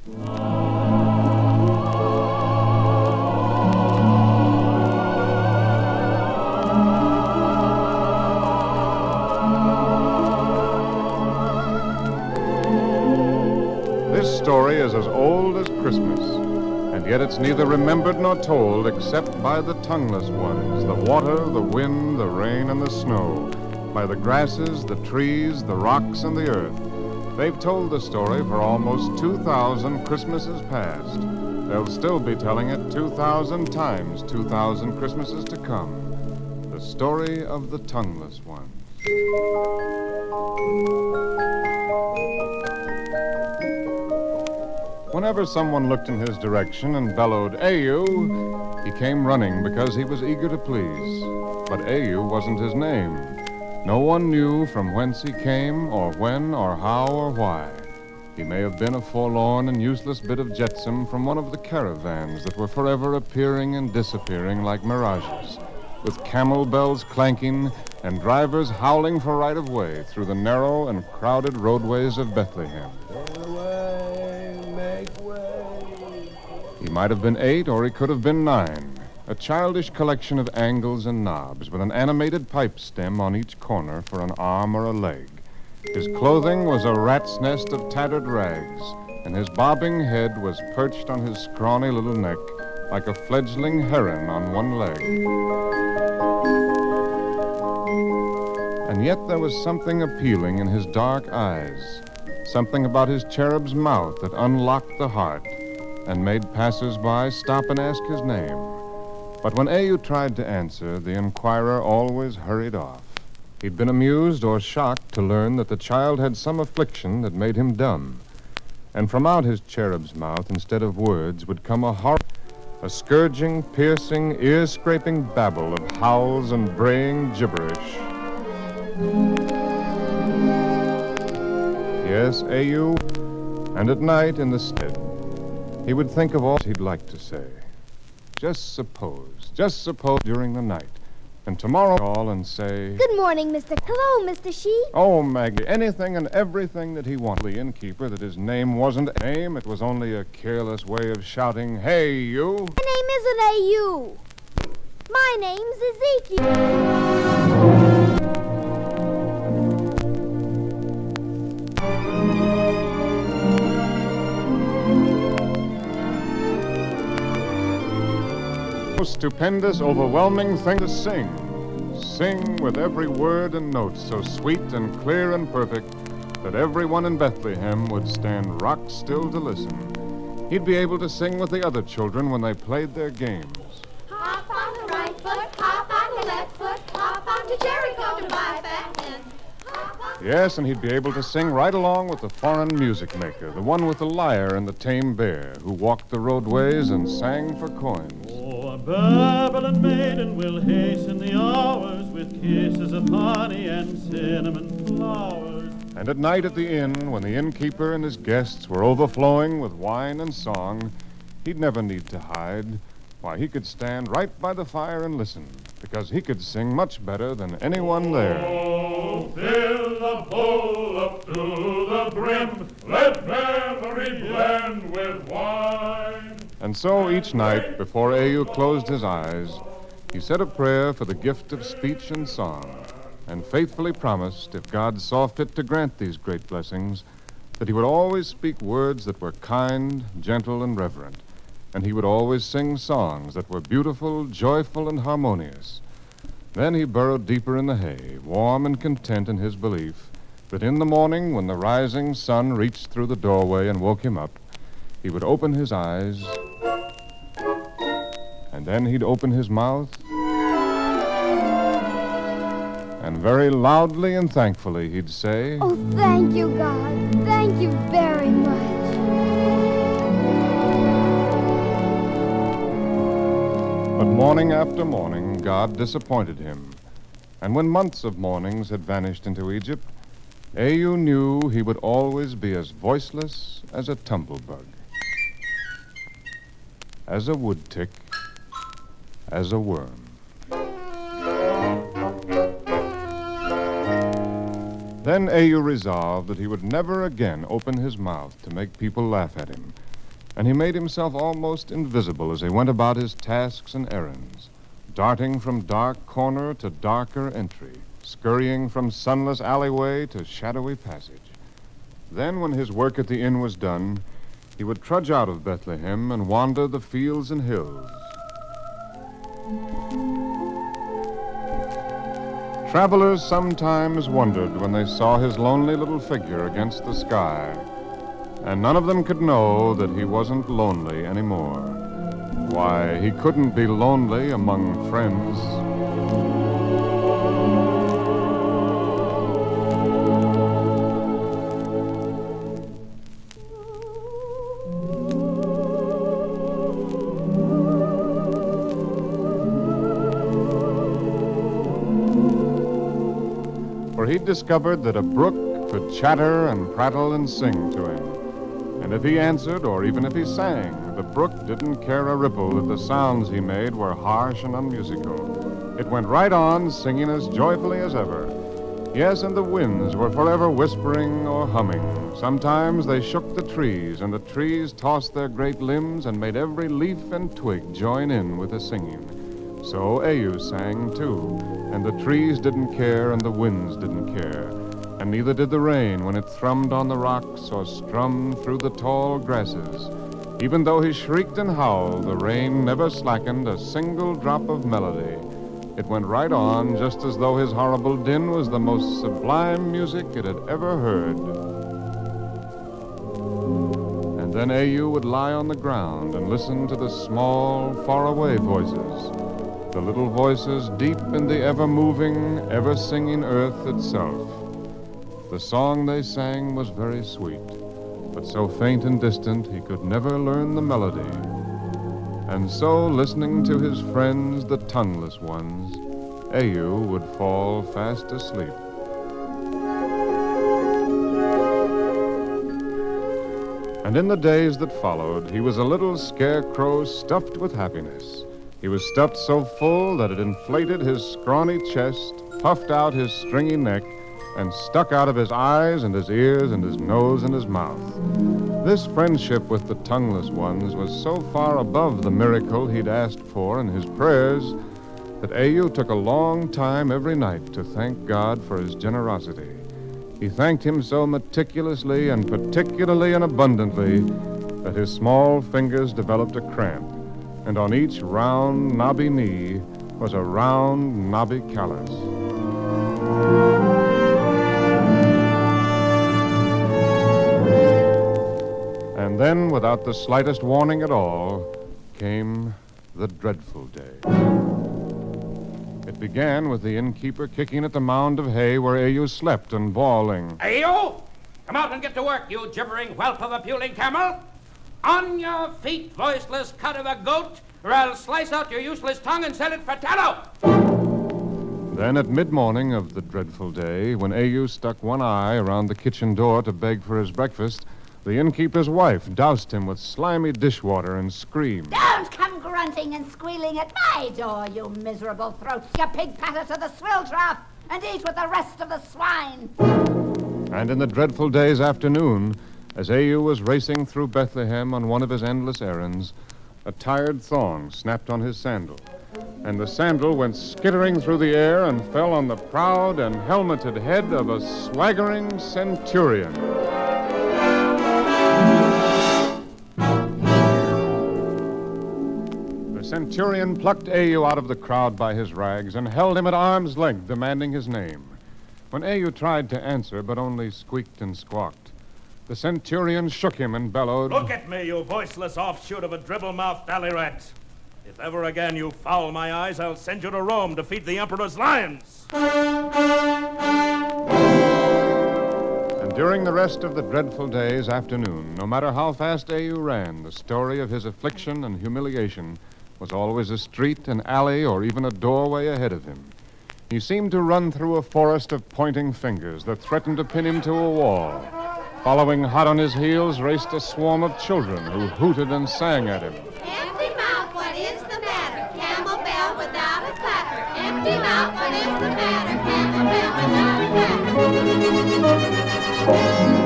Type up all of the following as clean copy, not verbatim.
This story is as old as Christmas, and yet it's neither remembered nor told except by the tongueless ones, the water, the wind, the rain, and the snow, by the grasses, the trees, the rocks, and the earth. They've told the story for almost 2,000 Christmases past. They'll still be telling it 2,000 times 2,000 Christmases to come. The story of the tongueless ones. Whenever someone looked in his direction and bellowed, "Ayu," he came running because he was eager to please. But Ayu wasn't his name. No one knew from whence he came, or when, or how, or why. He may have been a forlorn and useless bit of jetsam from one of the caravans that were forever appearing and disappearing like mirages, with camel bells clanking and drivers howling for right-of-way through the narrow and crowded roadways of Bethlehem. He might have been 8, or he could have been 9. A childish collection of angles and knobs with an animated pipe stem on each corner for an arm or a leg. His clothing was a rat's nest of tattered rags, and his bobbing head was perched on his scrawny little neck like a fledgling heron on one leg. And yet there was something appealing in his dark eyes, something about his cherub's mouth that unlocked the heart and made passers-by stop and ask his name. But when Ayu tried to answer, the inquirer always hurried off. He'd been amused or shocked to learn that the child had some affliction that made him dumb. And from out his cherub's mouth, instead of words, would come a scourging, piercing, ear-scraping babble of howls and braying gibberish. Yes, Ayu, and at night in the stead, he would think of all he'd like to say. Just suppose during the night. And tomorrow call and say, "Good morning, Mr. Hello, Mr. Sheep." Oh, Maggie, anything and everything that he wanted. The innkeeper that his name wasn't a name, it was only a careless way of shouting, "Hey, you." My name isn't A.U. My name's Ezekiel. Stupendous, overwhelming thing to sing. Sing with every word and note so sweet and clear and perfect that everyone in Bethlehem would stand rock still to listen. He'd be able to sing with the other children when they played their games. Hop on the right foot, hop on the left foot, hop on to Jericho to buy fat men. Yes, and he'd be able to sing right along with the foreign music maker, the one with the lyre and the tame bear, who walked the roadways and sang for coins. Oh, a Babylon maiden will hasten the hours with kisses of honey and cinnamon flowers. And at night at the inn, when the innkeeper and his guests were overflowing with wine and song, he'd never need to hide. Why, he could stand right by the fire and listen, because he could sing much better than anyone there. Oh, fill the bowl up to the brim, let memory blend with wine. And so each night, before Ayu closed his eyes, he said a prayer for the gift of speech and song, and faithfully promised, if God saw fit to grant these great blessings, that he would always speak words that were kind, gentle, and reverent, and he would always sing songs that were beautiful, joyful, and harmonious. Then he burrowed deeper in the hay, warm and content in his belief that in the morning, when the rising sun reached through the doorway and woke him up, he would open his eyes, and then he'd open his mouth, and very loudly and thankfully he'd say, "Oh, thank you, God. Thank you very much." But morning after morning, God disappointed him. And when months of mornings had vanished into Egypt, Ayu knew he would always be as voiceless as a tumblebug, as a wood tick, as a worm. Then Ayu resolved that he would never again open his mouth to make people laugh at him, and he made himself almost invisible as he went about his tasks and errands, darting from dark corner to darker entry, scurrying from sunless alleyway to shadowy passage. Then, when his work at the inn was done, he would trudge out of Bethlehem and wander the fields and hills. Travelers sometimes wondered when they saw his lonely little figure against the sky, and none of them could know that he wasn't lonely anymore. Why, he couldn't be lonely among friends. For he'd discovered that a brook could chatter and prattle and sing to him. And if he answered, or even if he sang, the brook didn't care a ripple that the sounds he made were harsh and unmusical. It went right on, singing as joyfully as ever. Yes, and the winds were forever whispering or humming. Sometimes they shook the trees, and the trees tossed their great limbs and made every leaf and twig join in with the singing. So Ayu sang, too, and the trees didn't care and the winds didn't care, and neither did the rain when it thrummed on the rocks or strummed through the tall grasses. Even though he shrieked and howled, the rain never slackened a single drop of melody. It went right on, just as though his horrible din was the most sublime music it had ever heard. And then Ayu would lie on the ground and listen to the small, faraway voices, the little voices deep in the ever-moving, ever-singing earth itself. The song they sang was very sweet, but so faint and distant he could never learn the melody. And so, listening to his friends, the tongueless ones, Ayu would fall fast asleep. And in the days that followed, he was a little scarecrow stuffed with happiness. He was stuffed so full that it inflated his scrawny chest, puffed out his stringy neck, and stuck out of his eyes and his ears and his nose and his mouth. This friendship with the tongueless ones was so far above the miracle he'd asked for in his prayers that Ayu took a long time every night to thank God for his generosity. He thanked him so meticulously and particularly and abundantly that his small fingers developed a cramp, and on each round, knobby knee was a round, knobby callus. And then, without the slightest warning at all, came the dreadful day. It began with the innkeeper kicking at the mound of hay where Ayu slept and bawling, Ayu! Come out and get to work, you gibbering whelp of a puling camel! On your feet, voiceless cud of a goat, or I'll slice out your useless tongue and sell it for tallow! Then at mid-morning of the dreadful day, when Ayu stuck one eye around the kitchen door to beg for his breakfast, the innkeeper's wife doused him with slimy dishwater and screamed, Don't come grunting and squealing at my door, you miserable throats. You pig patter to the swill trough and eat with the rest of the swine. And in the dreadful day's afternoon, as Ayu was racing through Bethlehem on one of his endless errands, a tired thong snapped on his sandal, and the sandal went skittering through the air and fell on the proud and helmeted head of a swaggering centurion. The centurion plucked Ayu out of the crowd by his rags and held him at arm's length, demanding his name. When Ayu tried to answer, but only squeaked and squawked, the centurion shook him and bellowed, Look at me, you voiceless offshoot of a dribble-mouthed alley rat. If ever again you foul my eyes, I'll send you to Rome to feed the emperor's lions. And during the rest of the dreadful day's afternoon, no matter how fast Ayu ran, the story of his affliction and humiliation was always a street, an alley, or even a doorway ahead of him. He seemed to run through a forest of pointing fingers that threatened to pin him to a wall. Following hot on his heels raced a swarm of children who hooted and sang at him. Empty mouth, what is the matter? Camel bell without a clapper. Empty mouth, what is the matter? Camel bell without a clapper.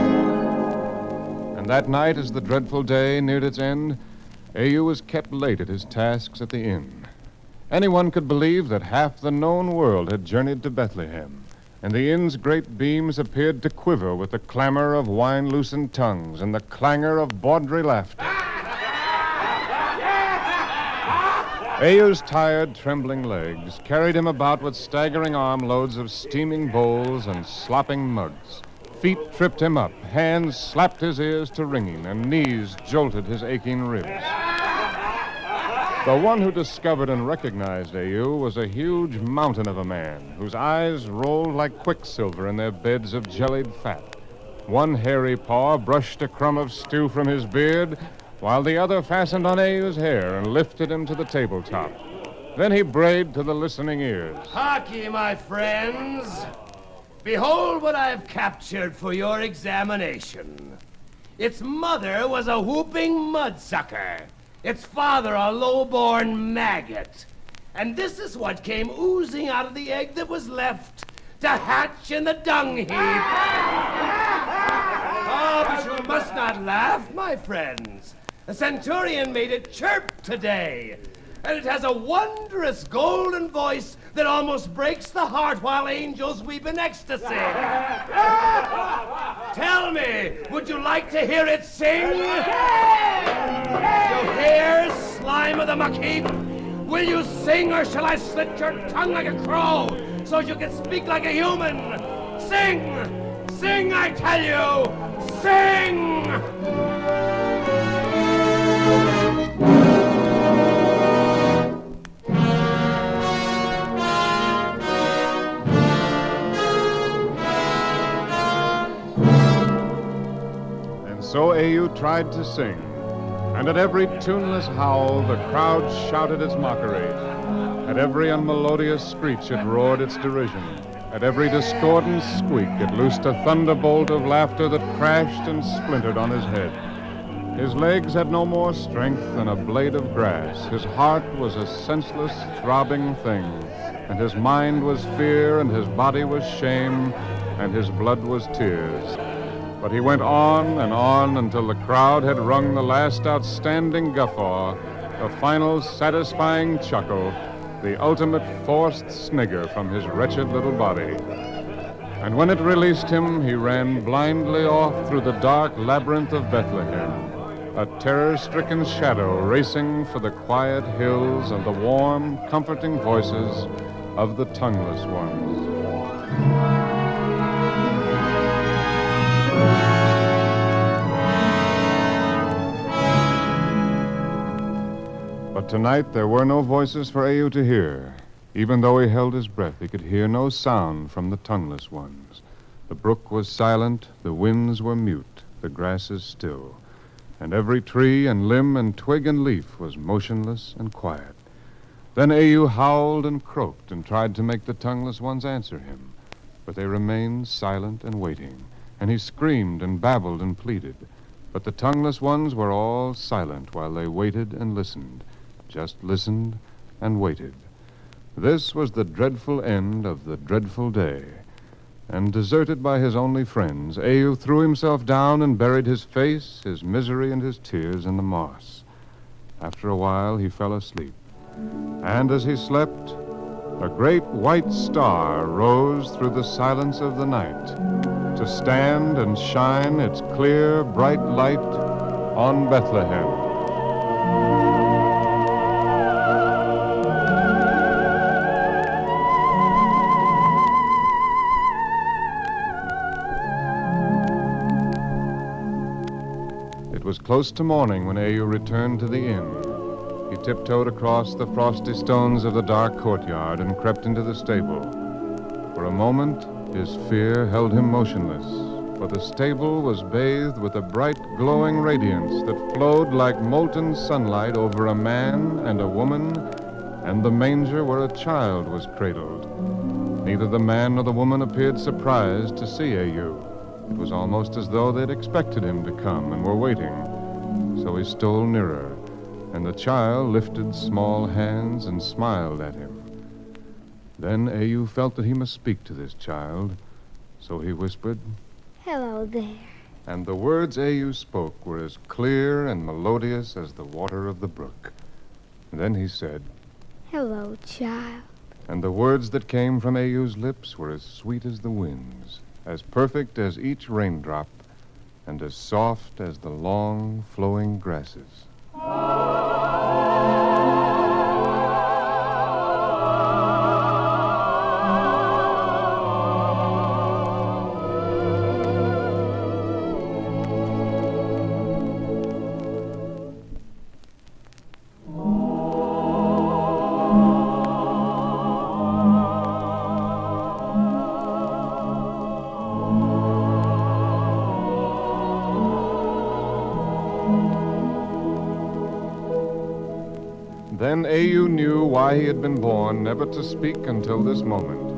And And that night, as the dreadful day neared its end, Au was kept late at his tasks at the inn. Anyone could believe that half the known world had journeyed to Bethlehem, and the inn's great beams appeared to quiver with the clamor of wine-loosened tongues and the clangor of bawdry laughter. Au's tired, trembling legs carried him about with staggering armloads of steaming bowls and slopping mugs. Feet tripped him up, hands slapped his ears to ringing, and knees jolted his aching ribs. The one who discovered and recognized Au was a huge mountain of a man whose eyes rolled like quicksilver in their beds of jellied fat. One hairy paw brushed a crumb of stew from his beard, while the other fastened on Au's hair and lifted him to the tabletop. Then he brayed to the listening ears. Hark ye, my friends. Behold what I've captured for your examination. Its mother was a whooping mudsucker. Its father a low-born maggot. And this is what came oozing out of the egg that was left to hatch in the dung heap. Oh, but you must not laugh, my friends. The centurion made it chirp today, and it has a wondrous golden voice that almost breaks the heart while angels weep in ecstasy. Tell me, would you like to hear it sing? You hear, slime of the muck heap? Will you sing, or shall I slit your tongue like a crow so you can speak like a human? Sing! Sing, I tell you! Sing! So Au tried to sing, and at every tuneless howl the crowd shouted its mockery. At every unmelodious screech it roared its derision. At every discordant squeak it loosed a thunderbolt of laughter that crashed and splintered on his head. His legs had no more strength than a blade of grass. His heart was a senseless, throbbing thing, and his mind was fear, and his body was shame, and his blood was tears. But he went on and on until the crowd had wrung the last outstanding guffaw, the final satisfying chuckle, the ultimate forced snigger from his wretched little body. And when it released him, he ran blindly off through the dark labyrinth of Bethlehem, a terror-stricken shadow racing for the quiet hills and the warm, comforting voices of the tongueless ones. But tonight there were no voices for Au to hear. Even though he held his breath, he could hear no sound from the tongueless ones. The brook was silent, the winds were mute, the grasses still, and every tree and limb and twig and leaf was motionless and quiet. Then Au howled and croaked and tried to make the tongueless ones answer him, but they remained silent and waiting, and he screamed and babbled and pleaded, but the tongueless ones were all silent while they waited and listened. Just listened and waited. This was the dreadful end of the dreadful day. And deserted by his only friends, Au threw himself down and buried his face, his misery, and his tears in the moss. After a while, he fell asleep. And as he slept, a great white star rose through the silence of the night to stand and shine its clear, bright light on Bethlehem. It was close to morning when Au returned to the inn. He tiptoed across the frosty stones of the dark courtyard and crept into the stable. For a moment, his fear held him motionless, for the stable was bathed with a bright, glowing radiance that flowed like molten sunlight over a man and a woman, and the manger where a child was cradled. Neither the man nor the woman appeared surprised to see Au. It was almost as though they'd expected him to come and were waiting. So he stole nearer, and the child lifted small hands and smiled at him. Then Au felt that he must speak to this child, so he whispered, Hello there. And the words A.U. spoke were as clear and melodious as the water of the brook. And then he said, Hello, child. and the words that came from A.U.'s lips were as sweet as the winds, as perfect as each raindrop, and as soft as the long, flowing grasses. Then A.U. knew why he had been born never to speak until this moment,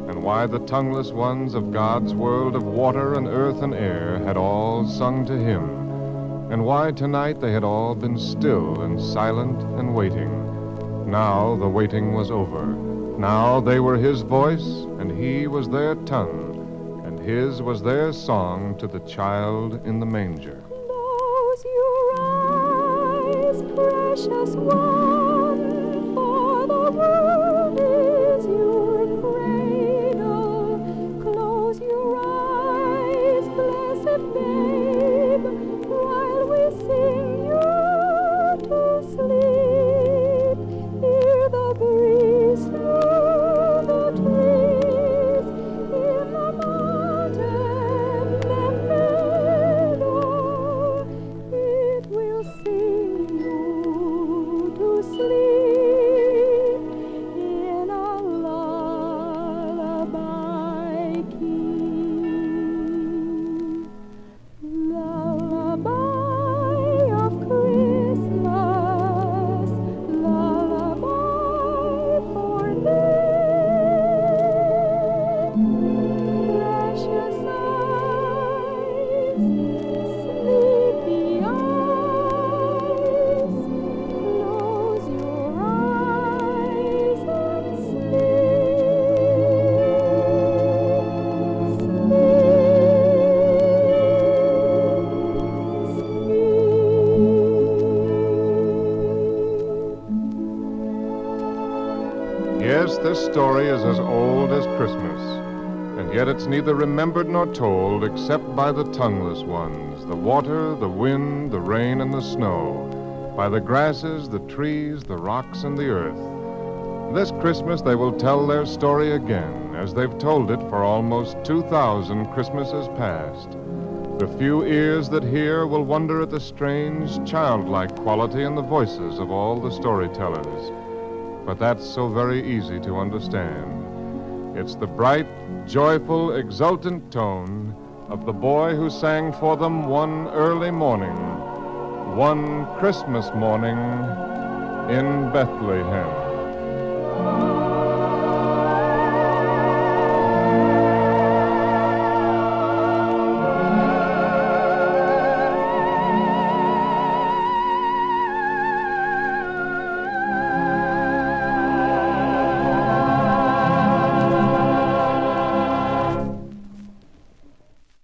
and why the tongueless ones of God's world of water and earth and air had all sung to him, and why tonight they had all been still and silent and waiting. Now the waiting was over. Now they were his voice, and he was their tongue, and his was their song to the child in the manger. Close your eyes, precious one, for the world is your cradle. Close your eyes, blessed babe, while we sing you to sleep. Hear the breeze through the trees, in the mountain and meadow. It will sing you to sleep in a lullaby key. Lullaby of Christmas, lullaby for thee. Precious eyes, sleepy eyes, close your eyes and Yes, this story is as old as Christmas, and yet it's neither remembered nor told except by the tongueless ones, the water, the wind, the rain, and the snow, by the grasses, the trees, the rocks, and the earth. This Christmas they will tell their story again, as they've told it for almost 2,000 Christmases past. The few ears that hear will wonder at the strange, childlike quality in the voices of all the storytellers. But that's so very easy to understand. It's the bright, joyful, exultant tone of the boy who sang for them one early morning, one Christmas morning in Bethlehem.